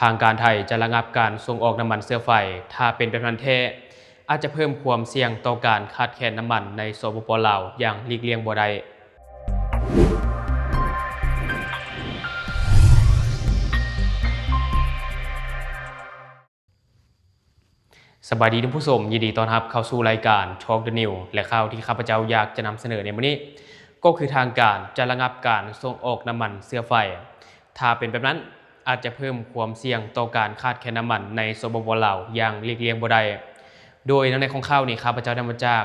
ทางการไทยจะระงับการส่งออกน้ำมันเสื้อไฟถ้าเป็นแบบนั้นแท้อาจจะเพิ่มความเสี่ยงต่อการขาดแคลนน้ำมันในสปป.ลาวอย่างหลีกเลี่ยงบ่ได้สบายดีท่านผู้ชมยินดีต้อนรับเข้าสู่รายการช็อคเดอะนิวและข่าวที่ข้าพเจ้าอยากจะนำเสนอในวันนี้ก็คือทางการจะระงับการส่งออกน้ำมันเสื้อไฟถ้าเป็นแบบนั้นอาจจะเพิ่มความเสี่ยงต่อการขาดแคลนน้ำมันในสปป.ลาวอย่างหลีกเลี่ยงบ่ได้โดยในของข่าวนี้ข้าพเจ้าได้มาจาก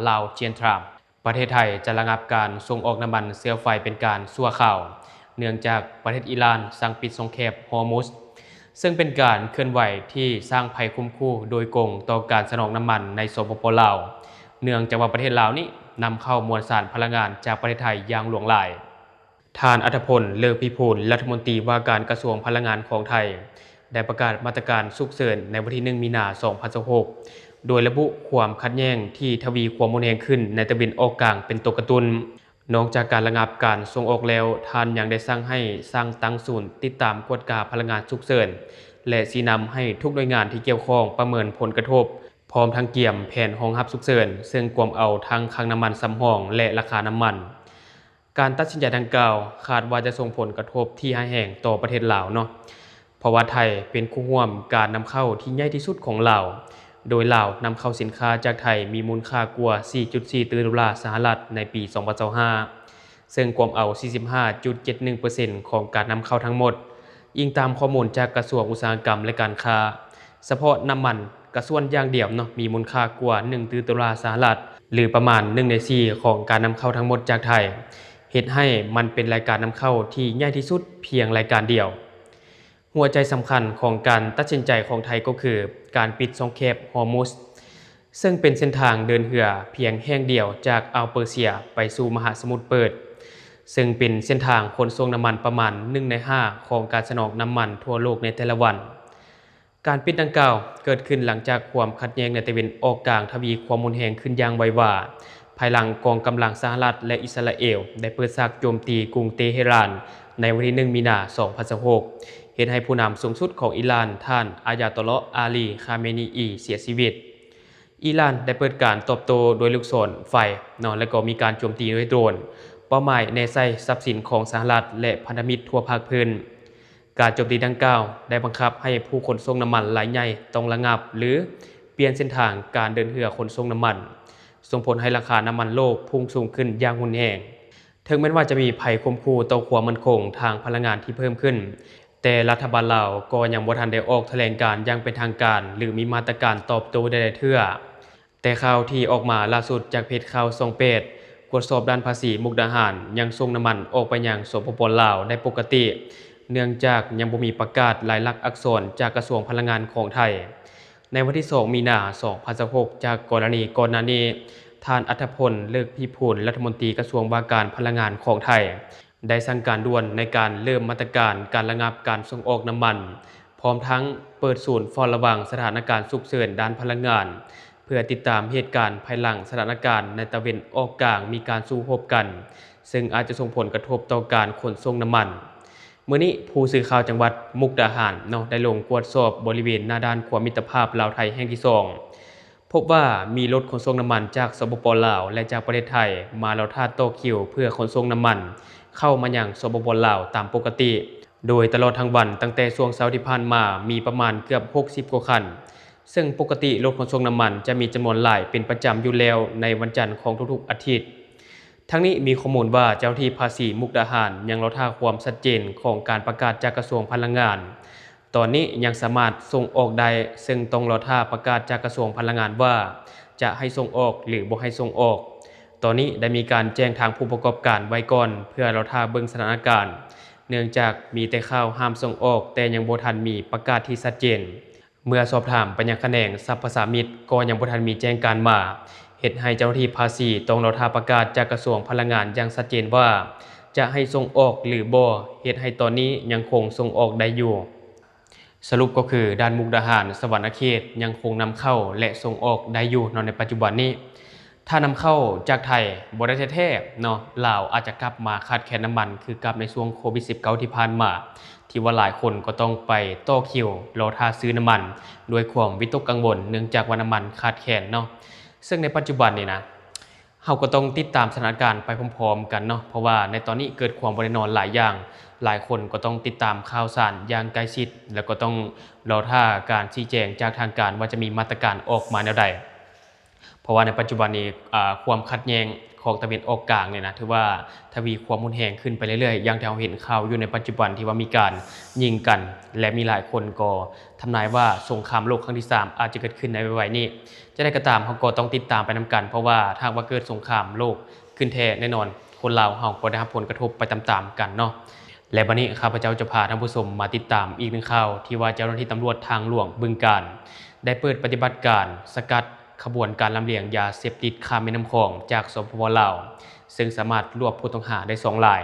ลาวเจียนทรามประเทศไทยจะระงับการส่งออกน้ำมันเสื้อไฟเป็นการชั่วคราวเนื่องจากประเทศอิหร่านสั่งปิดช่องแคบฮอร์มุซซึ่งเป็นการเคลื่อนไหวที่สร้างภัยคุ้มคู่โดยกงต่อการสนองน้ำมันในสปป.ลาวเนื่องจากว่าประเทศลาวนี้นำเข้ามวลสารพลังงานจากประเทศไทยอย่างหลวงหลายท่านอัธพล เลิศพิพูลรัฐมนตรีว่าการกระทรวงพลังงานของไทยได้ประกาศมาตรการฉุกเฉินในวันที่ 1 มีนาคม 2026 โดยระบุความขัดแย้งที่ทวีความรุนแรงขึ้นในตะวันออกกลางเป็นตัวกระตุ้นนอกจากการระงับการส่งออกแล้วท่านยังได้สั่งให้สร้างตั้งศูนย์ติดตามกฎกาพลังงานฉุกเฉินและชี้นำให้ทุกหน่วยงานที่เกี่ยวข้องประเมินผลกระทบพร้อมทั้งเกี่ยมแผนรองรับฉุกเฉินซึ่งกวมเอาทั้งคลังน้ำมันสำรองและราคาน้ำมันการตัดสินใจดังกล่าวคาดว่าจะส่งผลกระทบที่ร้ายแรงต่อประเทศลาวเนาะเพราะว่าไทยเป็นคู่ร่วมการนำเข้าที่ใหญ่ที่สุดของลาวโดยลาวนำเข้าสินค้าจากไทยมีมูลค่ากว่า 4.4 ตรีลิอนดอลลาร์สหรัฐในปี 2025ซึ่งกวมเอา 45.71% ของการนำเข้าทั้งหมดอิงตามข้อมูลจากกระทรวงอุตสาหกรรมและการค้าเฉพาะน้ำมันกระส่วนอย่างเดียวเนาะมีมูลค่ากว่า 1 ตรีลิอนดอลลาร์สหรัฐหรือประมาณ 1 ใน 4 ของการนำเข้าทั้งหมดจากไทยเฮ็ดให้มันเป็นรายการนำเข้าที่ใหญ่ที่สุดเพียงรายการเดียวหัวใจสำคัญของการตัดสินใจของไทยก็คือการปิดช่องแคบฮอร์มุซซึ่งเป็นเส้นทางเดินเรือเพียงแห่งเดียวจากอ่าวเปอร์เซียไปสู่มหาสมุทรเปิดซึ่งเป็นเส้นทางขนส่งน้ำมันประมาณ 1 ใน 5 ของการสนองน้ำมันทั่วโลกในแต่ละวันการปิดดังกล่าวเกิดขึ้นหลังจากความขัดแย้งในตะวันออกกลางทวีความรุนแรงขึ้นอย่างไววาภายหลังกองกำลังสหรัฐและอิสราเอลได้เปิดฉากโจมตีกรุงเตหะรานในวันที่ 1 มีนาคม 2026เฮ็ดให้ผู้นำสูงสุดของอิหร่านท่านอายาตอลลอฮ์อาลีคาเมนีอีเสียชีวิตอิหร่านได้เปิดการตอบโต้โดยลูกศรไฟและก็มีการโจมตีด้วยโดรนเป้าหมายในไส้ทรัพย์สินของสหรัฐและพันธมิตรทั่วภาคพื้นการโจมตีดังกล่าวได้บังคับให้ผู้ขนส่งน้ำมันรายใหญ่ต้องระงับหรือเปลี่ยนเส้นทางการเดินเรือขนส่งน้ำมันส่งผลให้ราคาน้ำมันโลกพุ่งสูงขึ้นอย่างรุนแรงถึงแม้ว่าจะมีภัยคุมคู่ต่อความมั่นคงทางพลังงานที่เพิ่มขึ้นแต่รัฐบาลลาวก็ยังบ่ทันได้ออกแถลงการอย่างเป็นทางการหรือมีมาตรการตอบโต้ใดๆเทื่อแต่ข่าวที่ออกมาล่าสุดจากเพจข่าวส่องเป็ดตรวจสอบด้านภาษีมุกดาหารยังส่งน้ำมันออกไปยังสปป.ลาวได้ปกติเนื่องจากยังบ่มีประกาศลายลักษณ์อักษรจากกระทรวงพลังงานของไทยในวันที่ 2 มีนาคม 2026จากกรณีก่อนหน้านี้ท่านอัธพล เลิศพิพูลรัฐมนตรีกระทรวงว่าการพลังงานของไทยได้สั่งการด่วนในการเริ่มมาตรการการระงับการส่งออกน้ำมันพร้อมทั้งเปิดศูนย์เฝ้าระวังสถานการณ์ฉุกเฉินด้านพลังงานเพื่อติดตามเหตุการณ์ภายหลังสถานการณ์ในตะวันออกกลางมีการสู้รบกันซึ่งอาจจะส่งผลกระทบต่อการขนส่งน้ำมันมื้อนี้ผู้สื่อข่าวจังหวัดมุกดาหารได้ลงตรวจสอบบริเวณหน้าด้านขวามิตรภาพลาวไทยแห่งที่ 2พบว่ามีรถขนส่งน้ำมันจากสปป.ลาวและจากประเทศไทยมาแล้วท่าต่อคิวเพื่อขนส่งน้ำมันเข้ามายังสปป.ลาวตามปกติโดยตลอดทั้งวันตั้งแต่ช่วงเช้าที่ผ่านมามีประมาณเกือบ60กว่าคันซึ่งปกติรถขนส่งน้ำมันจะมีจำนวนหลายเป็นประจำอยู่แล้วในวันจันทร์ของทุกๆอาทิตย์ทั้งนี้มีข้อมูลว่าเจ้าหน้าที่ภาษีมุกดาหารยังรอท่าความชัดเจนของการประกาศจากกระทรวงพลังงานตอนนี้ยังสามารถส่งออกได้ซึ่งต้องรอท่าประกาศจากกระทรวงพลังงานว่าจะให้ส่งออกหรือบ่ให้ส่งออกตอนนี้ได้มีการแจ้งทางผู้ประกอบการไว้ก่อนเพื่อรอท่าเบิ่งสถานการณ์เนื่องจากมีแต่ข่าวห้ามส่งออกแต่ยังบ่ทันมีประกาศที่ชัดเจนเมื่อสอบถามไปยังแขนงสรรพสามิตก็ยังบ่ทันมีแจ้งการมาเฮ็ดให้เจ้าหน้าที่ภาษีต้องรอท่าประกาศจากกระทรวงพลังงานอย่างชัดเจนว่าจะให้ส่งออกหรือบ่เฮ็ดให้ตอนนี้ยังคงส่งออกได้อยู่สรุปก็คือด้านมุกดาหารสวรรณเขตยังคงนำเข้าและส่งออกได้อยู่ในปัจจุบันนี้ ถ้านำเข้าจากไทยบ่ได้แท้ๆเนาะลาวอาจจะกลับมาขาดแคลนน้ำมันคือกับในช่วงโควิด19ที่ผ่านมาที่ว่าหลายคนก็ต้องไปต่อคิวรอท่าซื้อน้ำมันด้วยความวิตกกังวลเนื่องจากว่าน้ำมันขาดแคลนเนาะซึ่งในปัจจุบันนี่นะเราก็ต้องติดตามสถานการณ์ไปพร้อมๆกันเนาะเพราะว่าในตอนนี้เกิดความบ่แน่นอนหลายอย่างหลายคนก็ต้องติดตามข่าวสารอย่างใกล้ชิดแล้วก็ต้องรอท่าการชี้แจงจากทางการว่าจะมีมาตรการออกมาแนวใด เพราะว่าในปัจจุบันนี้ความขัดแย้งของตะวันออกกลางเนี่ยนะถือว่าทวีความรุนแรงขึ้นไปเรื่อยๆอย่างที่เราเห็นข่าวอยู่ในปัจจุบันที่ว่ามีการยิงกันและมีหลายคนก็ทำนายว่าสงครามโลกครั้งที่3อาจจะเกิดขึ้นในไวๆนี้จะได้ก็ตามเราก็ต้องติดตามไปนํกันเพราะว่าถ้าว่าเกิดสงครามโลกขึ้นแท้แน่นอนคนลาวเฮาก็ได้รับผลกระทบไปตามๆกันเนาะและบัดนี้ข้าพเจ้าจะพาท่านผู้ชมมาติดตามอีกหนึ่งข่าวที่ว่าเจ้าหน้าที่ตำรวจทางหลวงบึงกาฬได้เปิดปฏิบัติการสกัดขบวนการลำเลียงยาเสพติดข้ามแม่น้ำคองจากสปป.ลาวซึ่งสามารถรวบผู้ต้องหาได้2ราย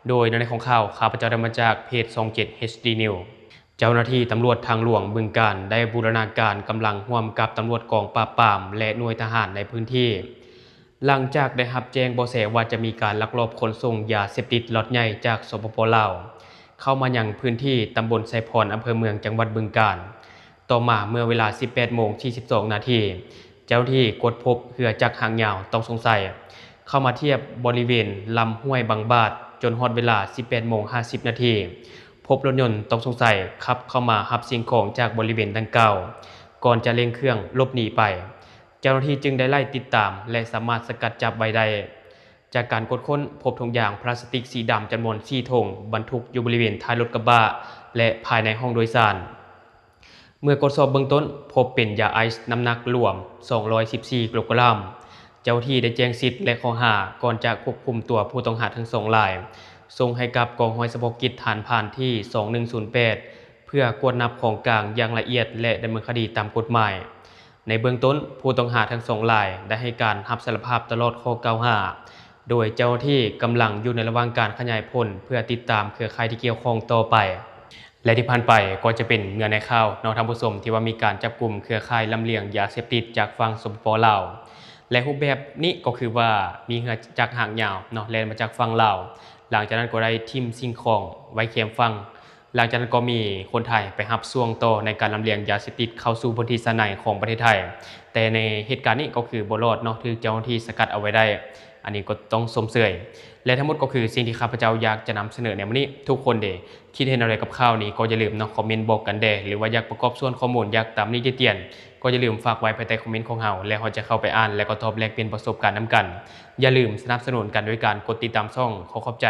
โดยในของข่าวข้าพเจ้าได้มาจากเพจ27 HD News เจ้าหน้าที่ตำรวจทางหลวงบึงกาฬได้บูรณาการกำลังร่วมกับตำรวจกองปราบปรามและหน่วยทหารในพื้นที่หลังจากได้รับแจ้งเบาะแสว่าจะมีการลักลอบขนส่งยาเสพติดล็อตใหญ่จากสปป.ลาวเข้ามายังพื้นที่ตำบลไซพรอำเภอเมืองจังหวัดบึงกาฬต่อมาเมื่อเวลา 18:42 นาทีเจ้าหน้าที่กดพบเรือจักรหางยาวต้องสงสัยเข้ามาเทียบบริเวณลำห้วยบางบาดจนฮอดเวลา 18:50 นาทีพบรถยนต์ต้องสงสัยขับเข้ามารับสิ่งของจากบริเวณดังกล่าวก่อนจะเร่งเครื่องหลบหนีไปเจ้าหน้าที่จึงได้ไล่ติดตามและสามารถสกัดจับไว้ได้จากการกดค้นพบถุงยางพลาสติกสีดำจำนวน4ถุงบรรทุกอยู่บริเวณท้ายรถกระบะและภายในห้องโดยสารเมื่อกดสอบเบื้องต้นพบเป็นยาไอซ์น้ำหนักรวม214 กิโลกรัมเจ้าที่ได้แจ้งสิทธิ์และข้อหาก่อนจะควบคุมตัวผู้ต้องหาทั้ง2รายส่งให้กับกองร้อยเฉพาะกิจฐานผ่านที่2108เพื่อกวดนับของกลางอย่างละเอียดและดำเนินคดีตามกฎหมายในเบื้องต้นผู้ต้องหาทั้ง2รายได้ให้การรับสารภาพตลอดข้อกล่าวหาโดยเจ้าที่กำลังอยู่ในระหว่างการขยายผลเพื่อติดตามเครือข่ายที่เกี่ยวข้องต่อไปและที่ผ่านไปก็จะเป็นเงื่อนในข่าวน้องท่านผู้ชมที่ว่ามีการจับกลุ่มเครือข่ายลำเลียงยาเสพติดจากฝั่งสปป.ลาวและรูปแบบนี้ก็คือว่ามีเรือจักรหางยาวเนาะแล่นมาจากฝั่งลาวหลังจากนั้นก็ได้ทิ่มสิ่งของไว้เคียงฝั่งหลังจากนั้นก็มีคนไทยไปรับช่วงต่อในการลำเลียงยาเสพติดเข้าสู่พื้นที่ชายแดนของประเทศไทยแต่ในเหตุการณ์นี้ก็คือบ่รอดเนาะถูกเจ้าหน้าที่สกัดเอาไว้ได้อันนี้ก็ต้องสมเสยและทั้งหมดก็คือสิ่งที่ข้าพเจ้าอยากจะนำเสนอในวันนี้ทุกคนเดคิดเห็นอะไรกับข่าวนี้ก็อย่าลืมเนาะคอมเมนต์บอกกันเดหรือว่าอยากประกอบส่วนข้อมูลอยากตามนี้เตียนก็อย่าลืมฝากไว้ภายใต้คอมเมนต์ของเราและเราจะเข้าไปอ่านและก็ตอบแลกเปลี่ยนประสบการณ์นํกันอย่าลืมสนับสนุนกันด้วยการกดติดตามช่องขอขอบใจ